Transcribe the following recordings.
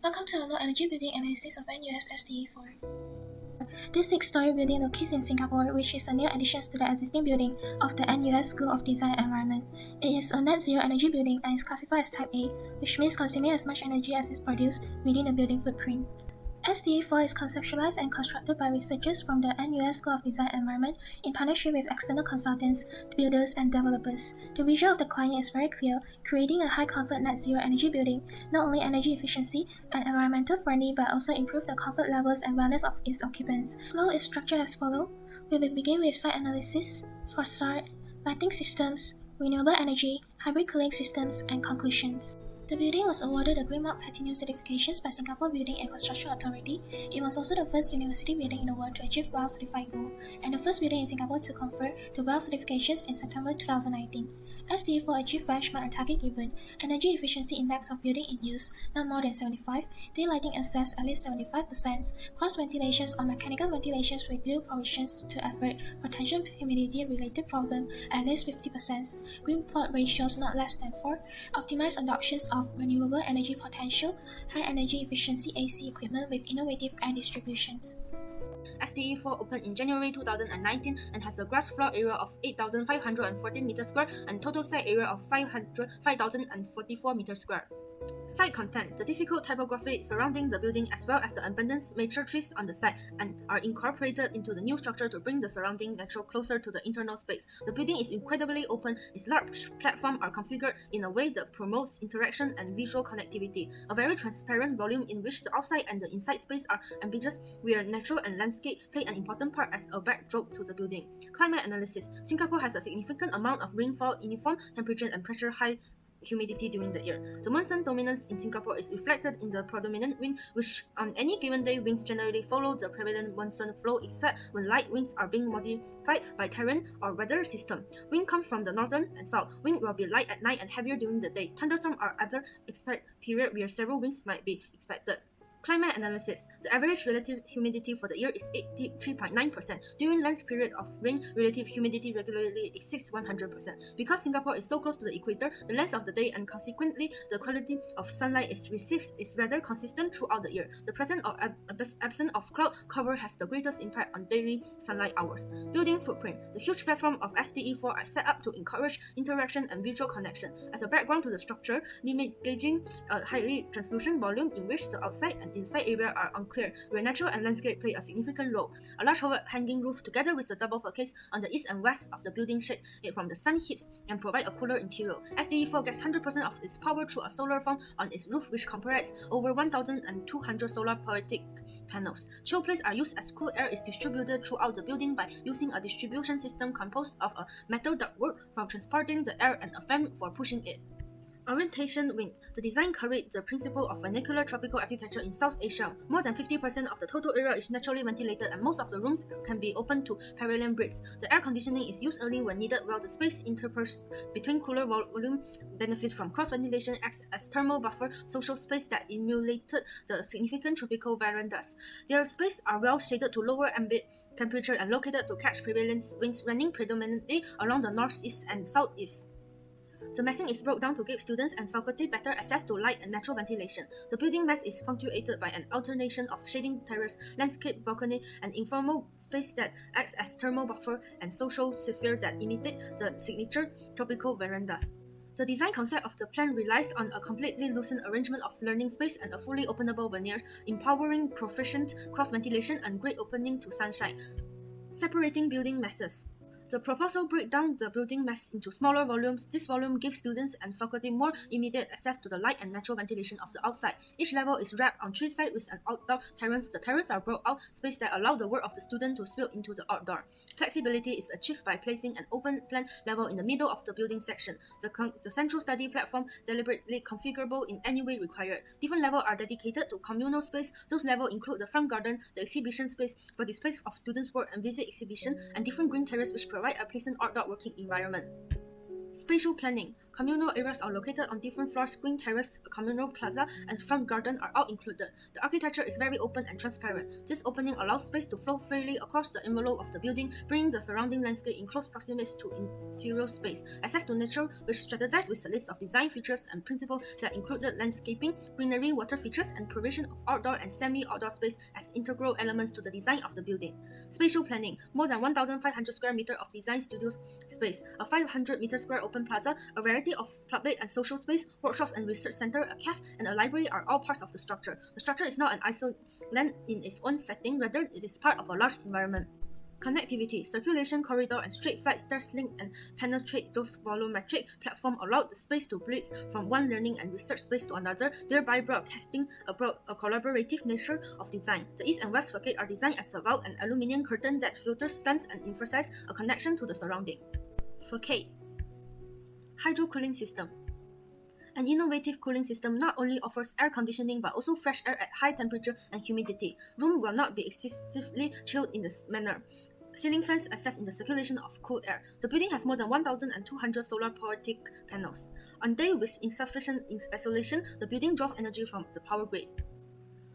Welcome to a low-energy building analysis of NUS Sde4. This six-story building locates in Singapore, which is a new addition to the existing building of the NUS School of Design and Environment. It is a net zero energy building and is classified as Type A, which means consuming as much energy as is produced within the building footprint. Sde4 is conceptualized and constructed by researchers from the NUS School of Design and Environment in partnership with external consultants, builders, and developers. The visual of the client is very clear, creating a high-comfort net zero energy building, not only energy efficiency and environmental friendly but also improve the comfort levels and wellness of its occupants. Flow is structured as follows. We will begin with site analysis, facade, lighting systems, renewable energy, hybrid cooling systems, and conclusions. The building was awarded the Green Mark Platinum certifications by Singapore Building and Construction Authority. It was also the first university building in the world to achieve WELL certified gold, and the first building in Singapore to confer the WELL certifications in September 2019. Sde4 achieved benchmark and target given energy efficiency index of building in use not more than 75, daylighting access at least 75%, cross ventilations or mechanical ventilations with due provisions to avert potential humidity related problem at least 50%, green plot ratios not less than 4, optimized adoptions of renewable energy potential, high energy efficiency AC equipment with innovative air distributions. Sde4 opened in January 2019 and has a gross floor area of 8,514 meters square and total site area of 5,044 meters square. Site content: the difficult topography surrounding the building as well as the abundant mature trees on the site and are incorporated into the new structure to bring the surrounding nature closer to the internal space. The building is incredibly open, its large platforms are configured in a way that promotes interaction and visual connectivity. A very transparent volume in which the outside and the inside space are ambiguous, where nature and landscape play an important part as a backdrop to the building. Climate analysis: Singapore has a significant amount of rainfall, uniform temperature and pressure, high humidity during the year. The monsoon dominance in Singapore is reflected in the predominant wind, which on any given day winds generally follow the prevalent monsoon flow except when light winds are being modified by terrain or weather system. Wind comes from the northern and south. Wind will be light at night and heavier during the day. Thunderstorms are other expected period where several winds might be expected. Climate analysis: the average relative humidity for the year is 83.9%. During length period of rain, relative humidity regularly exceeds 100%. Because Singapore is so close to the equator, the length of the day and consequently the quality of sunlight it receives is rather consistent throughout the year. The presence or absence of cloud cover has the greatest impact on daily sunlight hours. Building footprint: the huge platform of Sde4 are set up to encourage interaction and visual connection. As a background to the structure, limit gauging a highly translucent volume in which the outside and inside area are unclear, where nature and landscape play a significant role. A large overhanging roof together with a double facade on the east and west of the building shade it from the sun heats and provide a cooler interior. Sde4 gets 100% of its power through a solar farm on its roof, which comprises over 1,200 solar polyvoltaic panels. Chill plates are used as cool air is distributed throughout the building by using a distribution system composed of a metal ductwork for transporting the air and a fan for pushing it. Orientation wind: the design carried the principle of vernacular tropical architecture in South Asia. More than 50% of the total area is naturally ventilated and most of the rooms can be opened to parallel breaks. The air conditioning is used only when needed, while the space interspersed between cooler volume benefits from cross ventilation, acts as thermal buffer social space that emulated the significant tropical verandas. Their spaces are well shaded to lower ambient temperature and located to catch prevalent winds running predominantly along the northeast and southeast. The massing is broken down to give students and faculty better access to light and natural ventilation. The building mass is punctuated by an alternation of shading terrace, landscape, balcony, and informal space that acts as thermal buffer and social sphere that imitate the signature tropical verandas. The design concept of the plan relies on a completely loosened arrangement of learning space and a fully openable veneers, empowering proficient cross-ventilation and great opening to sunshine. Separating building masses: the proposal breaks down the building mass into smaller volumes. This volume gives students and faculty more immediate access to the light and natural ventilation of the outside. Each level is wrapped on three sides with an outdoor terrace. The terraces are brought out space that allow the work of the student to spill into the outdoor. Flexibility is achieved by placing an open plan level in the middle of the building section. The central study platform deliberately configurable in any way required. Different levels are dedicated to communal space. Those levels include the front garden, the exhibition space for displays of students' work and visit exhibition, and different green terraces which provide a pleasant outdoor working environment. Spatial planning: Communal areas are located on different floors. Green terrace, a communal plaza, and front garden are all included. The architecture is very open and transparent. This opening allows space to flow freely across the envelope of the building, bringing the surrounding landscape in close proximity to interior space. Access to nature, which strategized with a list of design features and principles that included landscaping, greenery, water features, and provision of outdoor and semi-outdoor space as integral elements to the design of the building. Spatial planning, more than 1,500 square meters of design studio space, a 500 meter square open plaza, a variety of public and social space, workshops and research center, a cafe, and a library are all parts of the structure. The structure is not an isolated in its own setting, rather it is part of a large environment. Connectivity, circulation corridor and straight flight stairs link and penetrate those volumetric platform allowed the space to blitz from one learning and research space to another, thereby broadcasting a collaborative nature of design. The east and west facade are designed as a vault and aluminum curtain that filters sense and emphasize a connection to the surrounding. Facade. Hydro-cooling system. An innovative cooling system not only offers air conditioning but also fresh air at high temperature and humidity. Room will not be excessively chilled in this manner. Ceiling fans assist in the circulation of cool air. The building has more than 1,200 solar photovoltaic panels. On days with insufficient isolation, the building draws energy from the power grid.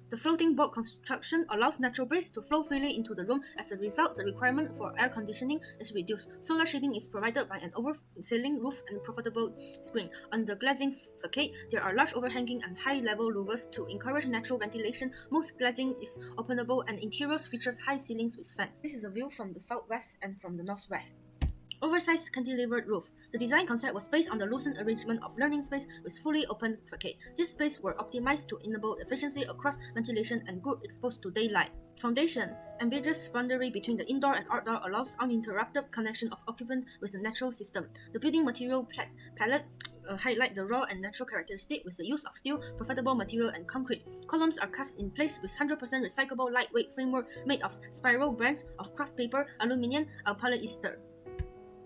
The floating boat construction allows natural breeze to flow freely into the room. As a result, the requirement for air conditioning is reduced. Solar shading is provided by an over-ceiling roof and profitable screen. On the glazing facade, there are large overhanging and high-level louvers to encourage natural ventilation. Most glazing is openable and interiors features high ceilings with fans. This is a view from the southwest and from the northwest. Oversized cantilevered roof. The design concept was based on the loosened arrangement of learning space with fully open facade. These spaces were optimized to enable efficiency across ventilation and good exposed to daylight. Foundation. Ambiguous boundary between the indoor and outdoor allows uninterrupted connection of occupant with the natural system. The building material palette highlight the raw and natural characteristic with the use of steel, profitable material, and concrete. Columns are cast in place with 100% recyclable lightweight framework made of spiral bands of craft paper, aluminum, and polyester.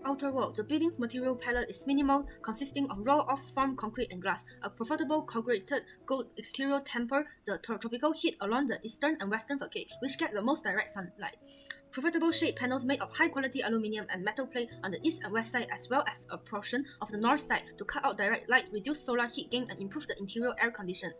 Outer wall. The building's material palette is minimal, consisting of raw off-form concrete and glass. A profitable corrugated gold exterior temper the tropical heat along the eastern and western facade, which get the most direct sunlight. Profitable shade panels made of high-quality aluminum and metal plate on the east and west side, as well as a portion of the north side to cut out direct light, reduce solar heat gain, and improve the interior air condition.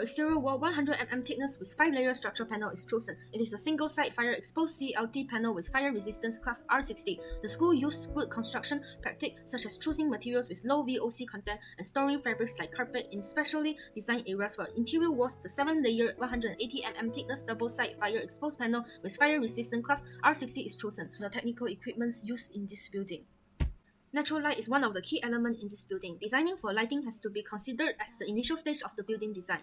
Exterior wall 100 mm thickness with 5-layer structural panel is chosen. It is a single-side fire-exposed CLT panel with fire resistance class R60. The school used wood construction practice such as choosing materials with low VOC content and storing fabrics like carpet in specially designed areas. For interior walls, the 7-layer 180 mm thickness double-side fire-exposed panel with fire resistance class R60 is chosen. The technical equipment used in this building. Natural light is one of the key elements in this building. Designing for lighting has to be considered as the initial stage of the building design.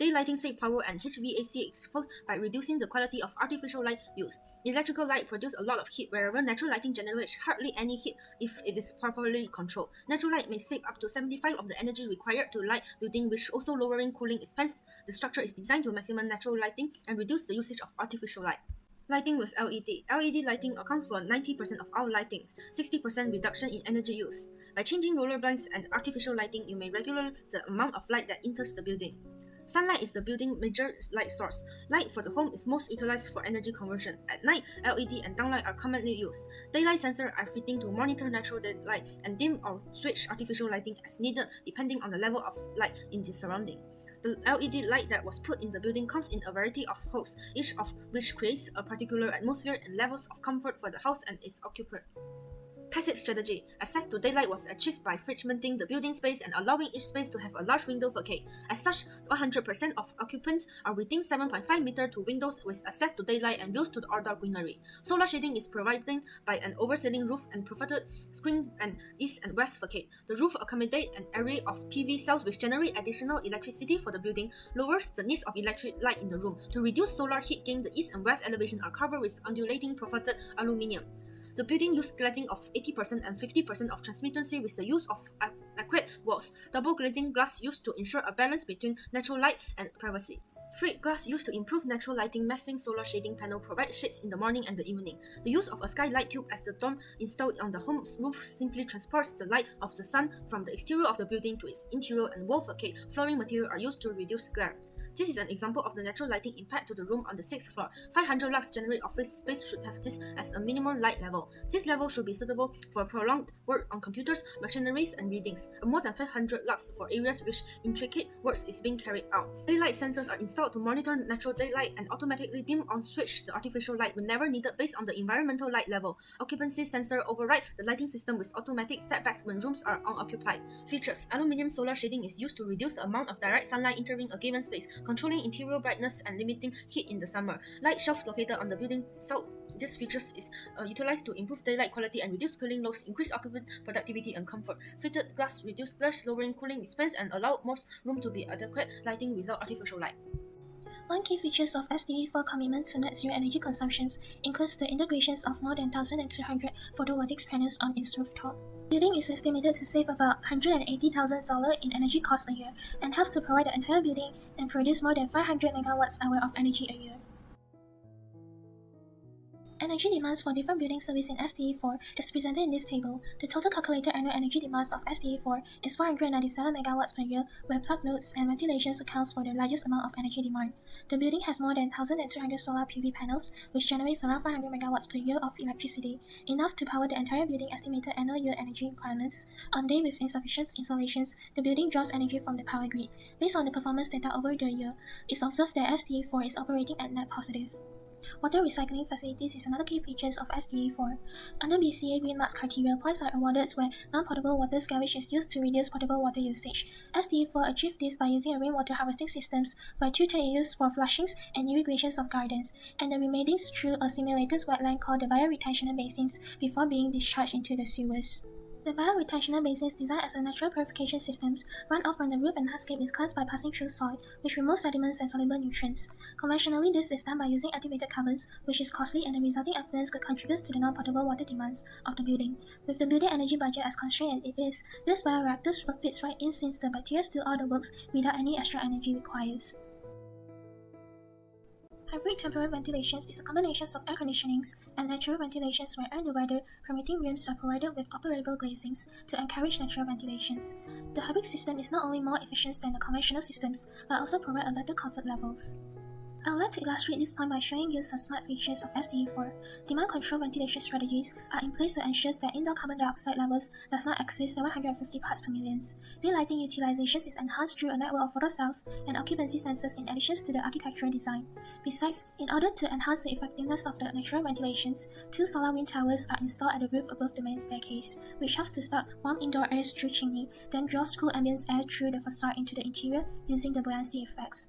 Daylighting saves power and HVAC exposed by reducing the quality of artificial light used. Electrical light produces a lot of heat, wherever natural lighting generates hardly any heat if it is properly controlled. Natural light may save up to 75% of the energy required to light building, which also lowering cooling expense. The structure is designed to maximize natural lighting and reduce the usage of artificial light. Lighting with LED. LED lighting accounts for 90% of all lightings, 60% reduction in energy use. By changing roller blinds and artificial lighting, you may regulate the amount of light that enters the building. Sunlight is the building's major light source. Light for the home is most utilized for energy conversion. At night, LED and downlight are commonly used. Daylight sensors are fitting to monitor natural daylight and dim or switch artificial lighting as needed depending on the level of light in the surrounding. The LED light that was put in the building comes in a variety of holes, each of which creates a particular atmosphere and levels of comfort for the house and its occupant. Passive strategy. Access to daylight was achieved by fragmenting the building space and allowing each space to have a large window facade. As such, 100% of occupants are within 7.5 meters to windows with access to daylight and views to the outdoor greenery. Solar shading is provided by an overceiling roof and provided screen and east and west facade. The roof accommodates an array of PV cells which generate additional electricity for the building, lowers the needs of electric light in the room. To reduce solar heat gain, the east and west elevation are covered with undulating profiled aluminum. The building used glazing of 80% and 50% of transmittancy with the use of aqueous walls. Double glazing glass used to ensure a balance between natural light and privacy. Free glass used to improve natural lighting. Massing solar shading panel provides shades in the morning and the evening. The use of a skylight tube as the dome installed on the home's roof simply transports the light of the sun from the exterior of the building to its interior, and wall facade flooring material are used to reduce glare. This is an example of the natural lighting impact to the room on the 6th floor. 500 lux generate office space should have this as a minimum light level. This level should be suitable for prolonged work on computers, machineries, and readings. More than 500 lux for areas which intricate works is being carried out. Daylight sensors are installed to monitor natural daylight and automatically dim or switch the artificial light whenever needed based on the environmental light level. Occupancy sensor override the lighting system with automatic step-backs when rooms are unoccupied. Features: aluminium solar shading is used to reduce the amount of direct sunlight entering a given space, controlling interior brightness and limiting heat in the summer. Light shelf located on the building south. This features is utilized to improve daylight quality and reduce cooling loads, increase occupant productivity and comfort. Fitted glass reduce glare, lowering cooling expense and allow more room to be adequate lighting without artificial light. One key features of Sde4 commitment to net zero energy consumptions includes the integrations of more than 1,200 photovoltaic panels on its rooftop. The building is estimated to save about $180,000 in energy costs a year and helps to provide the entire building and produce more than 500 MWh of energy a year. Energy demands for different building service in Sde4 is presented in this table. The total calculated annual energy demands of Sde4 is 497 MW per year, where plug loads and ventilations accounts for the largest amount of energy demand. The building has more than 1,200 solar PV panels, which generates around 500 MW per year of electricity, enough to power the entire building estimated annual year energy requirements. On days with insufficient installations, the building draws energy from the power grid. Based on the performance data over the year, it's observed that Sde4 is operating at net positive. Water recycling facilities is another key feature of Sde4. Under BCA Green Marks criteria, points are awarded where non-potable water scavenge is used to reduce potable water usage. Sde4 achieved this by using a rainwater harvesting systems where 2/3 is used for flushings and irrigations of gardens, and the remaining through a simulated wetland called the bioretention basins before being discharged into the sewers. The bioretention basins, designed as a natural purification systems, run off from the roof and hardscape is cleansed by passing through soil, which removes sediments and soluble nutrients. Conventionally, this is done by using activated covers, which is costly, and the resulting effluents could contribute to the non-potable water demands of the building. With the building energy budget as constrained as it is, this bioreactor fits right in since the bacteria do all the works without any extra energy required. Hybrid temporary ventilations is a combination of air conditionings and natural ventilations where air and weather permitting rooms are provided with operable glazings to encourage natural ventilations. The hybrid system is not only more efficient than the conventional systems, but also provide a better comfort levels. I would like to illustrate this point by showing you some smart features of Sde4. Demand control ventilation strategies are in place to ensure that indoor carbon dioxide levels does not exceed 750 parts per million. Daylighting utilization is enhanced through a network of photocells and occupancy sensors in addition to the architectural design. Besides, in order to enhance the effectiveness of the natural ventilations, 2 solar wind towers are installed at the roof above the main staircase, which helps to start warm indoor air through chimney, then draws cool ambient air through the facade into the interior using the buoyancy effects.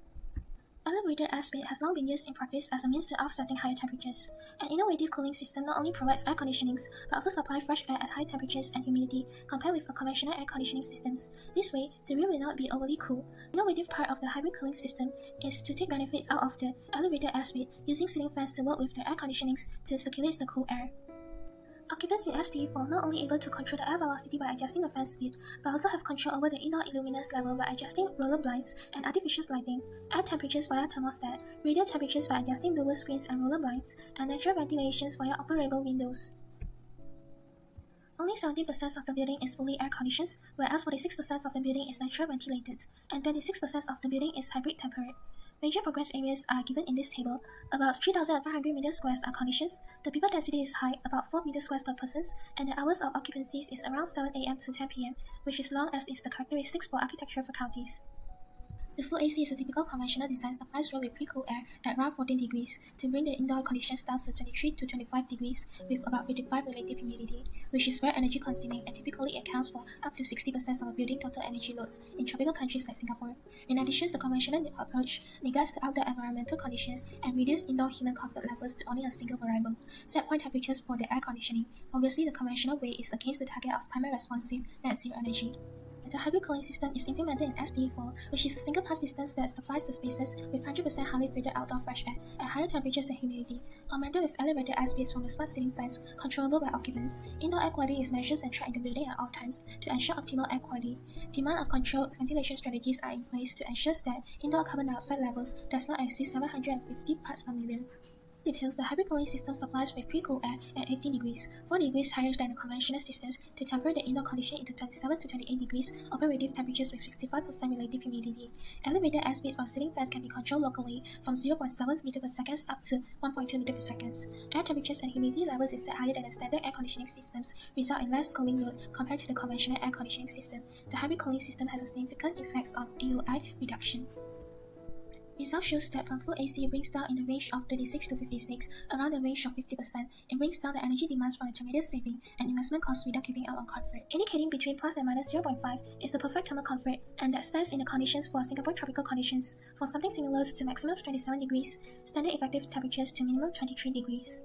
Elevated air split has long been used in practice as a means to offsetting higher temperatures. An innovative cooling system not only provides air conditionings, but also supplies fresh air at high temperatures and humidity compared with conventional air conditioning systems. This way, the room will not be overly cool. The innovative part of the hybrid cooling system is to take benefits out of the elevated air split, using ceiling fans to work with the air conditionings to circulate the cool air. Occupants in Sde4 not only able to control the air velocity by adjusting the fan speed, but also have control over the indoor illuminance level by adjusting roller blinds and artificial lighting, air temperatures via thermostat, radial temperatures by adjusting lower screens and roller blinds, and natural ventilations via operable windows. Only 70% of the building is fully air conditioned, whereas 46% of the building is natural ventilated, and 26% of the building is hybrid temperate. Major progress areas are given in this table. About 3,500 meters squares are conditions, the people density is high, about 4 meters squares per person, and the hours of occupancies is around 7 AM to 10 PM, which is long as is the characteristics for architectural faculties. The full AC is a typical conventional design supplies room with pre-cool air at around 14 degrees to bring the indoor conditions down to 23 to 25 degrees with about 55 relative humidity, which is very energy consuming and typically accounts for up to 60% of a building total energy loads in tropical countries like Singapore. In addition, the conventional approach neglects the outdoor environmental conditions and reduces indoor human comfort levels to only a single variable, set point temperatures for the air conditioning. Obviously, the conventional way is against the target of climate responsive net zero energy. The hybrid cooling system is implemented in Sde4, which is a single-pass system that supplies the spaces with 100% highly filtered outdoor fresh air at higher temperatures and humidity, augmented with elevated air space from the smart ceiling fans controllable by occupants. Indoor air quality is measured and tracked in the building at all times to ensure optimal air quality. Demand of controlled ventilation strategies are in place to ensure that indoor carbon dioxide levels does not exceed 750 parts per million. Details: the hybrid cooling system supplies with pre-cooled air at 18 degrees, 4 degrees higher than the conventional systems, to temper the indoor condition into 27 to 28 degrees operative temperatures with 65% relative humidity. Elevated airspeed from ceiling fans can be controlled locally from 0.7 meter per second up to 1.2 meter per second. Air temperatures and humidity levels is set higher than the standard air conditioning systems, result in less cooling load compared to the conventional air conditioning system. The hybrid cooling system has a significant effects on AUI reduction. Results shows that from full AC it brings down in the range of 36 to 56, around the range of 50%. It brings down the energy demands from the tremendous saving and investment costs without giving out on comfort. Indicating between plus and minus 0.5 is the perfect thermal comfort, and that stands in the conditions for Singapore tropical conditions, from something similar to maximum 27 degrees, standard effective temperatures to minimum 23 degrees.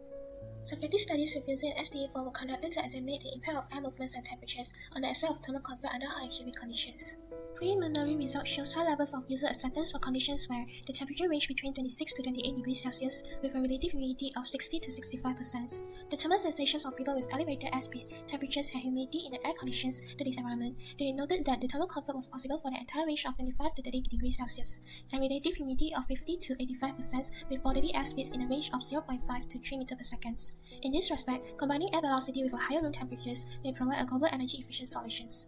Subjective studies with users in Sde4 were conducted to examine the impact of air movements and temperatures on the aspect of thermal comfort under high and humid conditions. Preliminary results shows high levels of user acceptance for conditions where the temperature range between 26 to 28 degrees Celsius with a relative humidity of 60 to 65%. The thermal sensations of people with elevated airspeed, temperatures, and humidity in the air conditions to this environment. They noted that the thermal comfort was possible for the entire range of 25 to 30 degrees Celsius and relative humidity of 50 to 85% with bodily airspeeds in the range of 0.5 to 3 meters per second. In this respect, combining air velocity with a higher room temperatures may provide a global energy efficient solutions.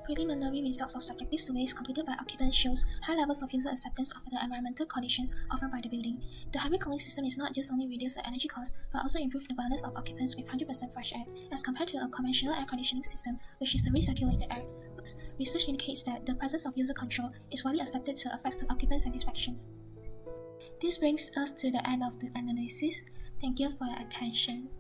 Preliminary results of subjective surveys completed by occupants shows high levels of user acceptance of the environmental conditions offered by the building. The hybrid cooling system is not just only reduce the energy cost, but also improve the balance of occupants with 100% fresh air, as compared to a conventional air conditioning system, which is the recirculated air. Research indicates that the presence of user control is widely accepted to affect the occupant satisfaction. This brings us to the end of the analysis. Thank you for your attention.